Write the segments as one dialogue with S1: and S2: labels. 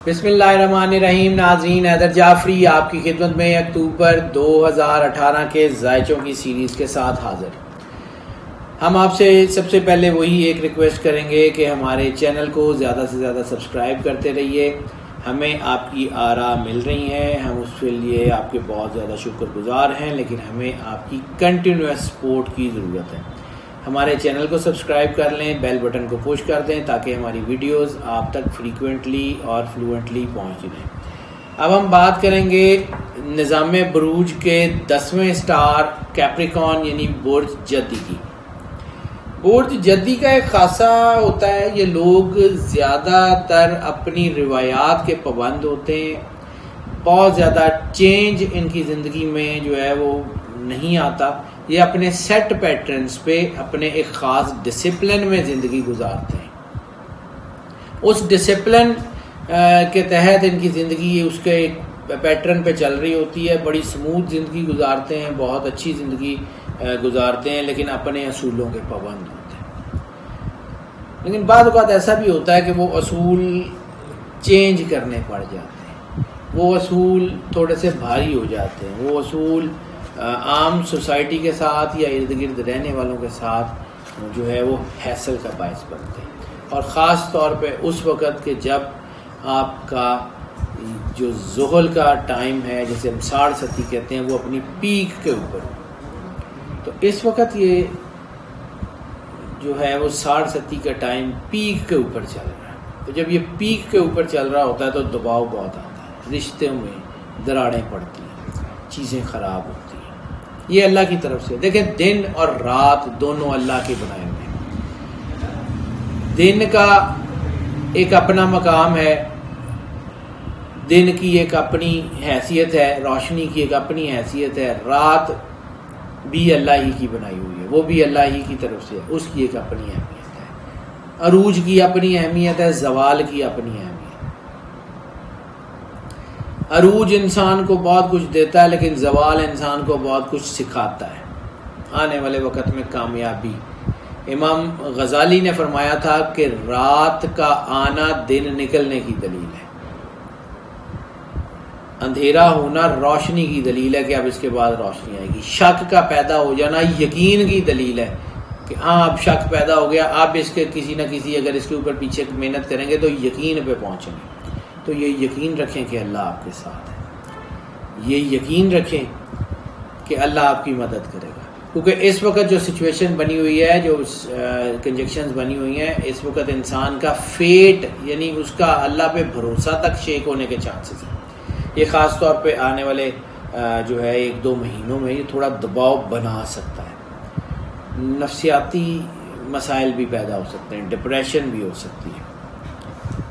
S1: बिस्मिल्लाहिर्रहमानिर्रहीम। नाज़रीन, हैदर जाफरी आपकी खिदमत में अक्टूबर 2018 के जायचों की सीरीज़ के साथ हाज़िर। हम आपसे सबसे पहले वही एक रिक्वेस्ट करेंगे कि हमारे चैनल को ज़्यादा से ज़्यादा सब्सक्राइब करते रहिए। हमें आपकी आरा मिल रही हैं, हम उसके लिए आपके बहुत ज़्यादा शुक्रगुजार हैं, लेकिन हमें आपकी कंटिन्यूस सपोर्ट की ज़रूरत है। हमारे चैनल को सब्सक्राइब कर लें, बेल बटन को पुश कर दें ताकि हमारी वीडियोस आप तक फ्रीक्वेंटली और फ्लुएंटली पहुंचती रहें। अब हम बात करेंगे निज़ाम बुरूज के 10वें स्टार कैप्रिकॉन यानी बुर्ज जद्दी की। बुर्ज जद्दी का एक खासा होता है, ये लोग ज़्यादातर अपनी रिवायात के पाबंद होते हैं। बहुत ज़्यादा चेंज इनकी ज़िंदगी में जो है वो नहीं आता। ये अपने सेट पैटर्न्स पे अपने एक ख़ास डिसिप्लिन में ज़िंदगी गुजारते हैं। उस डिसिप्लिन के तहत इनकी ज़िंदगी उसके एक पैटर्न पे चल रही होती है। बड़ी स्मूथ ज़िंदगी गुजारते हैं, बहुत अच्छी ज़िंदगी गुजारते हैं, लेकिन अपने असूलों के पाबंद होते हैं। लेकिन बाद औक़ात ऐसा भी होता है कि वो असूल चेंज करने पड़ जाते हैं, वो असूल थोड़े से भारी हो जाते हैं, वो असूल आम सोसाइटी के साथ या इर्द गिर्द रहने वालों के साथ जो है वो हैसल का बायस बनते हैं। और ख़ास तौर पे उस वक़्त के जब आपका जो ज़ुहल का टाइम है, जैसे हम 7:30 कहते हैं, वो अपनी पीक के ऊपर, तो इस वक्त ये जो है वो 7:30 का टाइम पीक के ऊपर चल रहा है। तो जब ये पीक के ऊपर चल रहा होता है तो दबाव बहुत आता है, रिश्ते में दरारें पड़ती हैं, चीज़ें ख़राब होती हैं। ये अल्लाह की तरफ से। देखें, दिन और रात दोनों अल्लाह के बनाए हुए हैं। दिन का एक अपना मकाम है, दिन की एक अपनी हैसियत है, रोशनी की एक अपनी हैसियत है। रात भी अल्लाह ही की बनाई हुई है, वो भी अल्लाह ही की तरफ से है, उसकी एक अपनी अहमियत है। अरूज की अपनी अहमियत है, जवाल की अपनी अहमियत। अरूज इंसान को बहुत कुछ देता है, लेकिन जवाल इंसान को बहुत कुछ सिखाता है। आने वाले वक़्त में कामयाबी। इमाम गज़ाली ने फरमाया था कि रात का आना दिन निकलने की दलील है, अंधेरा होना रोशनी की दलील है कि अब इसके बाद रोशनी आएगी। शक का पैदा हो जाना यकीन की दलील है कि हाँ अब शक पैदा हो गया, अब इसके किसी न किसी अगर इसके ऊपर पीछे मेहनत करेंगे तो यकीन पे पहुँचेंगे। तो ये यकीन रखें कि अल्लाह आपके साथ है, ये यकीन रखें कि अल्लाह आपकी मदद करेगा। क्योंकि इस वक्त जो सिचुएशन बनी हुई है, जो कंजक्शंस बनी हुई हैं, इस वक्त इंसान का फेट यानी उसका अल्लाह पे भरोसा तक शेक होने के चांसेस हैं। ये ख़ास तौर पे आने वाले जो है 1-2 महीनों में ये थोड़ा दबाव बना सकता है। नफ्सियाती मसाइल भी पैदा हो सकते हैं, डिप्रेशन भी हो सकती है।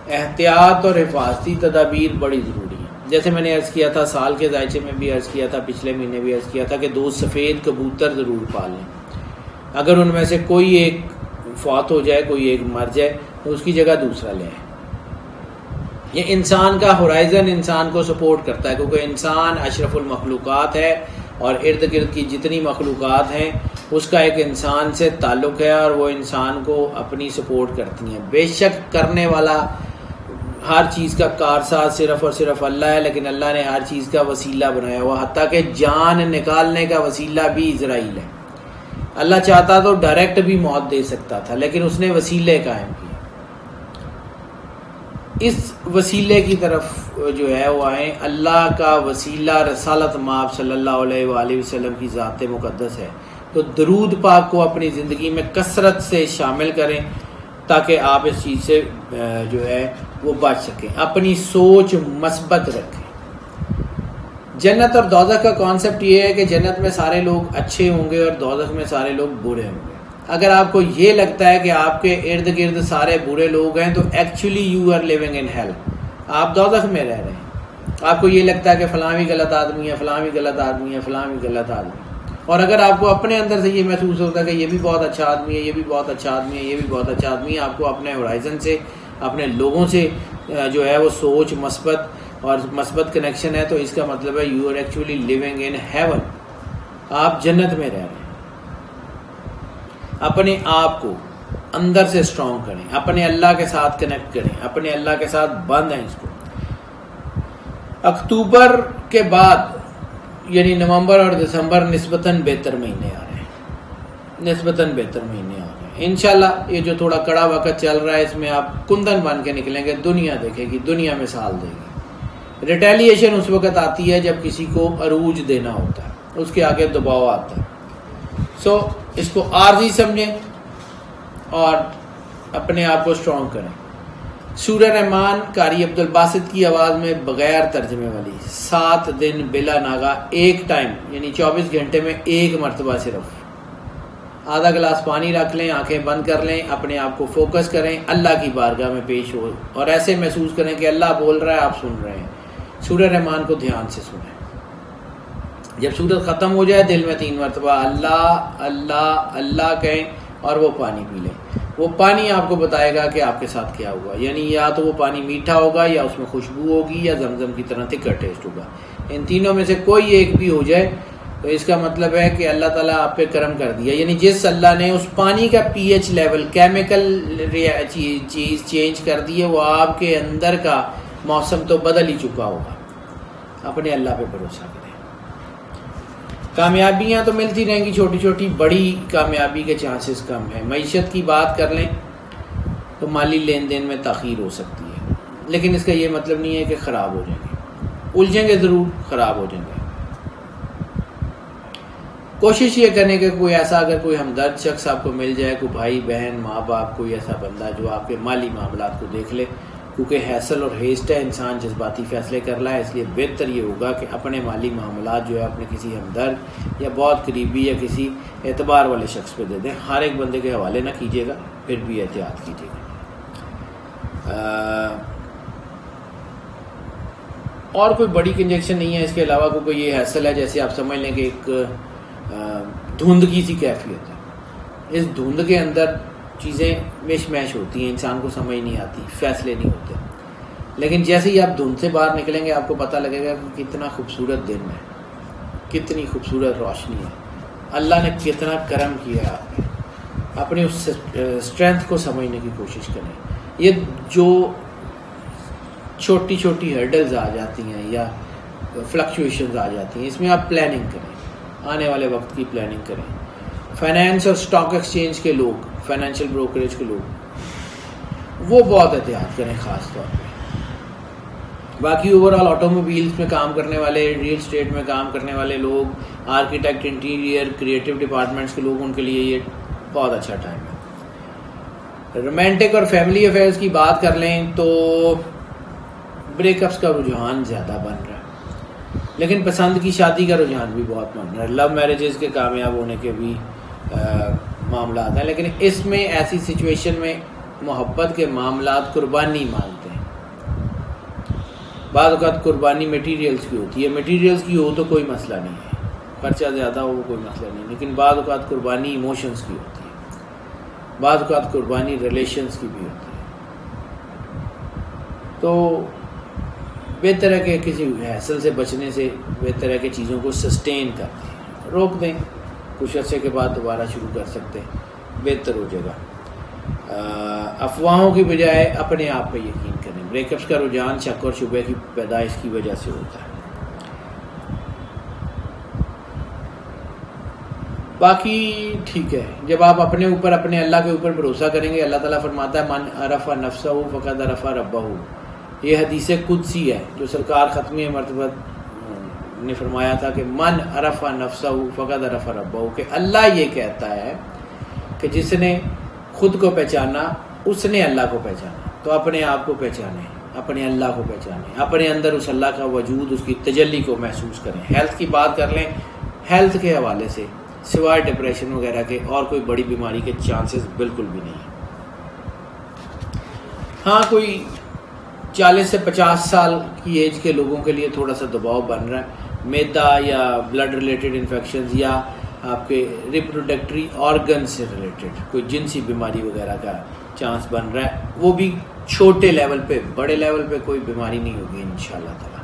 S1: एहतियात और हिफाजती तदाबीर बड़ी ज़रूरी है। जैसे मैंने अर्ज़ किया था, साल के जायचे में भी अर्ज़ किया था, पिछले महीने भी अर्ज़ किया था कि 2 सफ़ेद कबूतर ज़रूर पाल लें। अगर उनमें से कोई एक फौत हो जाए, कोई एक मर जाए, तो उसकी जगह दूसरा ले आए। ये इंसान का होराइज़न इंसान को सपोर्ट करता है, क्योंकि इंसान अशरफुल मखलूक़ात है और इर्द गिर्द की जितनी मखलूक़ात हैं उसका एक इंसान से ताल्लुक़ है और वो इंसान को अपनी सपोर्ट करती हैं। बेशक करने वाला हर चीज़ का कारसाज सिर्फ और सिर्फ अल्लाह है, लेकिन अल्लाह ने हर चीज़ का वसीला बनाया हुआ, हत्ता कि जान निकालने का वसीला भी इज़राइल है। अल्लाह चाहता तो डायरेक्ट भी मौत दे सकता था, लेकिन उसने वसीले कायम किए। इस वसीले की तरफ जो है वो आए। अल्लाह का वसीला रसालत माब सल्लल्लाहु अलैहि वसल्लम की ज़ात मुक़द्दस है। तो दरूद पाक को अपनी ज़िंदगी में कसरत से शामिल करें ताकि आप इस चीज़ से जो है वो बच सकें। अपनी सोच मस्बत रखें। जन्नत और दोज़ख का कॉन्सेप्ट ये है कि जन्नत में सारे लोग अच्छे होंगे और दोज़ख में सारे लोग बुरे होंगे। अगर आपको ये लगता है कि आपके इर्द गिर्द सारे बुरे लोग हैं, तो actually you are living in hell, आप दोज़ख में रह रहे हैं। आपको ये लगता है कि फ़लाँ भी गलत आदमी है, फ़लाँ भी गलत आदमी है, फ़लाँ भी गलत आदमी। और अगर आपको अपने अंदर से ये महसूस होता है कि ये भी बहुत अच्छा आदमी है, ये भी बहुत अच्छा आदमी है, ये भी बहुत अच्छा आदमी है, आपको अपने होराइज़न से, अपने लोगों से जो है वो सोच मस्बत और मस्बत कनेक्शन है, तो इसका मतलब है you are actually living in heaven, आप जन्नत में रह रहे हैं। अपने आप को अंदर से स्ट्रॉन्ग करें, अपने अल्लाह के साथ कनेक्ट करें, अपने अल्लाह के साथ बंद हैं इसको। अक्टूबर के बाद यानी नवंबर और दिसंबर निस्बतन बेहतर महीने आ रहे हैं, निस्बतन बेहतर महीने आ रहे हैं इंशाल्लाह। ये जो थोड़ा कड़ा वक्त चल रहा है इसमें आप कुंदन बन के निकलेंगे, दुनिया देखेगी, दुनिया मिसाल देगी। रिटेलिएशन उस वक्त आती है जब किसी को अरूज देना होता है, उसके आगे दबाव आता है। सो इसको आर्जी समझें और अपने आप को स्ट्रॉन्ग करें। सूरह रहमान कारी अब्दुल बासित की आवाज़ में बगैर तर्जमे वाली 7 दिन बिला नागा एक टाइम यानी 24 घंटे में एक मरतबा सिर्फ आधा गिलास पानी रख लें, आंखें बंद कर लें, अपने आप को फोकस करें, अल्लाह की बारगाह में पेश हो और ऐसे महसूस करें कि अल्लाह बोल रहा है, आप सुन रहे हैं। सूरह रहमान को ध्यान से सुनें। जब सूरत ख़त्म हो जाए दिल में 3 मरतबा अल्लाह अल्लाह अल्लाह कहें और वो पानी पी लें। वो पानी आपको बताएगा कि आपके साथ क्या हुआ, यानी या तो वो पानी मीठा होगा या उसमें खुशबू होगी या जमजम की तरह तिक्का टेस्ट होगा। इन तीनों में से कोई एक भी हो जाए तो इसका मतलब है कि अल्लाह ताला आप पे करम कर दिया। यानी जिस अल्लाह ने उस पानी का पीएच लेवल केमिकल चीज़ चेंज कर दी है, वो आपके अंदर का मौसम तो बदल ही चुका होगा। अपने अल्लाह पे भरोसा करें। कामयाबियाँ तो मिलती रहेंगी छोटी छोटी, बड़ी कामयाबी के चांसेस कम है। मईशत की बात कर लें तो माली लेन देन में ताख़ीर हो सकती है, लेकिन इसका ये मतलब नहीं है कि ख़राब हो जाएंगे। उलझेंगे ज़रूर, ख़राब हो जाएंगे। कोशिश ये करने के कोई ऐसा अगर कोई हमदर्द शख्स आपको मिल जाए, कोई भाई बहन माँ बाप, कोई ऐसा बंदा जो आपके माली मामलात को देख ले, क्योंकि हैसल और हेस्ट है, इंसान जज्बाती फ़ैसले कर रहा है। इसलिए बेहतर ये होगा कि अपने माली मामलात जो है अपने किसी हमदर्द या बहुत करीबी या किसी एतबार वाले शख्स पे दे दें। हर एक बंदे के हवाले ना कीजिएगा, फिर भी एहतियात कीजिएगा। और कोई बड़ी इंजेक्शन नहीं है इसके अलावा। कोई ये हैसल है, जैसे आप समझ लें कि एक धुंध की सी कैफियत है। इस धुंध के अंदर चीज़ें मिश-मैश होती हैं, इंसान को समझ नहीं आती, फैसले नहीं होते। लेकिन जैसे ही आप धुंध से बाहर निकलेंगे आपको पता लगेगा कि कितना खूबसूरत दिन है, कितनी खूबसूरत रोशनी है, अल्लाह ने कितना करम किया है आप पे। अपनी उस स्ट्रेंथ को समझने की कोशिश करें। ये जो छोटी छोटी हर्डल्स आ जाती हैं या फ्लक्चुएशंस आ जाती हैं, इसमें आप प्लानिंग करें, आने वाले वक्त की प्लानिंग करें। फाइनेंस और स्टॉक एक्सचेंज के लोग, फाइनेंशियल ब्रोकरेज के लोग, वो बहुत एहतियात करें ख़ास तौर पे। बाकी ओवरऑल ऑटोमोबाइल्स में काम करने वाले, रियल स्टेट में काम करने वाले लोग, आर्किटेक्ट, इंटीरियर, क्रिएटिव डिपार्टमेंट्स के लोग, उनके लिए ये बहुत अच्छा टाइम है। रोमांटिक और फैमिली अफेयर्स की बात कर लें तो ब्रेकअप्स का रुझान ज़्यादा बन रहा है, लेकिन पसंद की शादी का रुझान भी बहुत बन रहा है। लव मैरिजेस के कामयाब होने के भी मामला हैं, लेकिन इसमें ऐसी सिचुएशन में मोहब्बत के मामलात कुर्बानी मांगते हैं। बाद वक़्त कुर्बानी मटीरियल्स की होती है। मटीरियल्स की हो तो कोई मसला नहीं है, खर्चा ज़्यादा हो कोई मसला नहीं, लेकिन बाद वक़्त कुर्बानी इमोशंस की होती है, बाद वक़्त कुर्बानी रिलेशंस की भी होती है। तो बेहतर है कि किसी हैसल से बचने से बेहतर है कि चीज़ों को सस्टेन कर दें, रोक दें, कुछ अर्से के बाद दोबारा शुरू कर सकते हैं, बेहतर हो जाएगा। अफवाहों की बजाय अपने आप पे यकीन करें। ब्रेकअप्स का रुझान शक और शुबे की पैदाइश की वजह से होता है। बाकी ठीक है, जब आप अपने ऊपर, अपने अल्लाह के ऊपर भरोसा करेंगे, अल्लाह ताला फरमाता है मन अरफा नफ्सहू फ़क़द अरफा रब्बहू। ये हदीस कुदसी है जो सरकार ख़त्मी मरतबा ने फरमाया था कि मन अरफा नफ्सहू फ़क़द अरफा रब्बहू, कि अल्लाह ये कहता है कि जिसने खुद को पहचाना उसने अल्लाह को पहचाना। तो अपने आप को पहचानें, अपने अल्लाह को पहचानें, अपने अंदर उस अल्लाह का वजूद, उसकी तजल्ली को महसूस करें। हेल्थ की बात कर लें, हेल्थ के हवाले से सिवाय डिप्रेशन वगैरह के और कोई बड़ी बीमारी के चांसेस बिल्कुल भी नहीं है। हाँ, कोई 40 से 50 साल की एज के लोगों के लिए थोड़ा सा दबाव बन रहा है। मैदा या ब्लड रिलेटेड इन्फेक्शंस या आपके रिप्रोडक्टरी ऑर्गन से रिलेटेड कोई जिनसी बीमारी वगैरह का चांस बन रहा है। वो भी छोटे लेवल पे, बड़े लेवल पे कोई बीमारी नहीं होगी इंशाल्लाह ताला।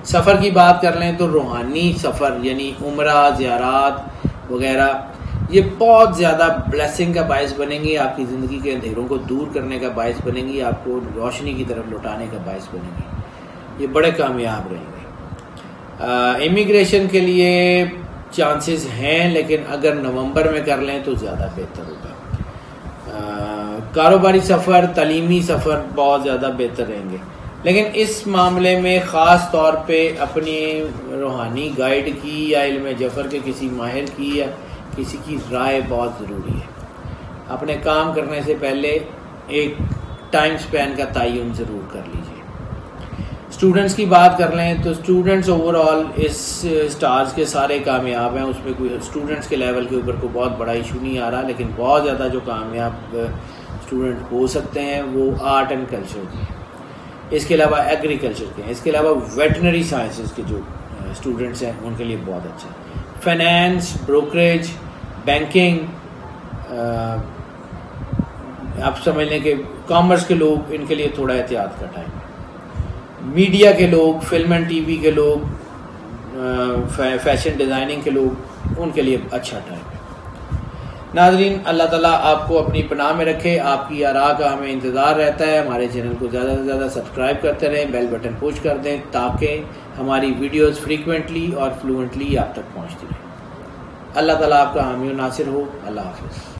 S1: सफ़र की बात कर लें तो रूहानी सफ़र यानी उम्रा, ज़ियारात वगैरह, ये बहुत ज़्यादा ब्लेसिंग का बायस बनेंगी, आपकी ज़िंदगी के अंधेरों को दूर करने का बायस बनेंगी, आपको रोशनी की तरफ लौटाने का बायस बनेंगी। ये बड़े कामयाब रहेंगे। इमिग्रेशन के लिए चांसेस हैं, लेकिन अगर नवंबर में कर लें तो ज़्यादा बेहतर होगा। कारोबारी सफ़र, तालीमी सफ़र बहुत ज़्यादा बेहतर रहेंगे, लेकिन इस मामले में ख़ास तौर पे अपनी रूहानी गाइड की या इल्म जफ़र के किसी माहिर की या किसी की राय बहुत ज़रूरी है। अपने काम करने से पहले एक टाइम स्पैन का तयन ज़रूर कर लीजिए। स्टूडेंट्स की बात कर लें तो स्टूडेंट्स ओवरऑल इस स्टार्स के सारे कामयाब हैं, उसमें कोई स्टूडेंट्स के लेवल के ऊपर कोई बहुत बड़ा इशू नहीं आ रहा, लेकिन बहुत ज़्यादा जो कामयाब स्टूडेंट हो सकते हैं वो आर्ट एंड कल्चर के हैं, इसके अलावा एग्रीकल्चर के हैं, इसके अलावा वेटनरी साइंसेस के जो स्टूडेंट्स हैं उनके लिए बहुत अच्छा है। फाइनेंस, ब्रोकरेज, बैंकिंग, आप समझ लें कि कॉमर्स के लोग, इनके लिए थोड़ा एहतियात का टाइम है। मीडिया के लोग, फिल्म एंड टीवी के लोग, फैशन डिज़ाइनिंग के लोग, उनके लिए अच्छा टाइम है। नाज़रीन, अल्लाह ताला आपको अपनी पनाह में रखे। आपकी आरा का हमें इंतज़ार रहता है। हमारे चैनल को ज़्यादा से ज़्यादा सब्सक्राइब करते रहें, बेल बटन पुश कर दें ताकि हमारी वीडियोस फ्रीक्वेंटली और फ्लुएंटली आप तक पहुँचती रहें। अल्लाह ताला आपका हामी और नासिर हो। अल्लाह हाफ़िज़।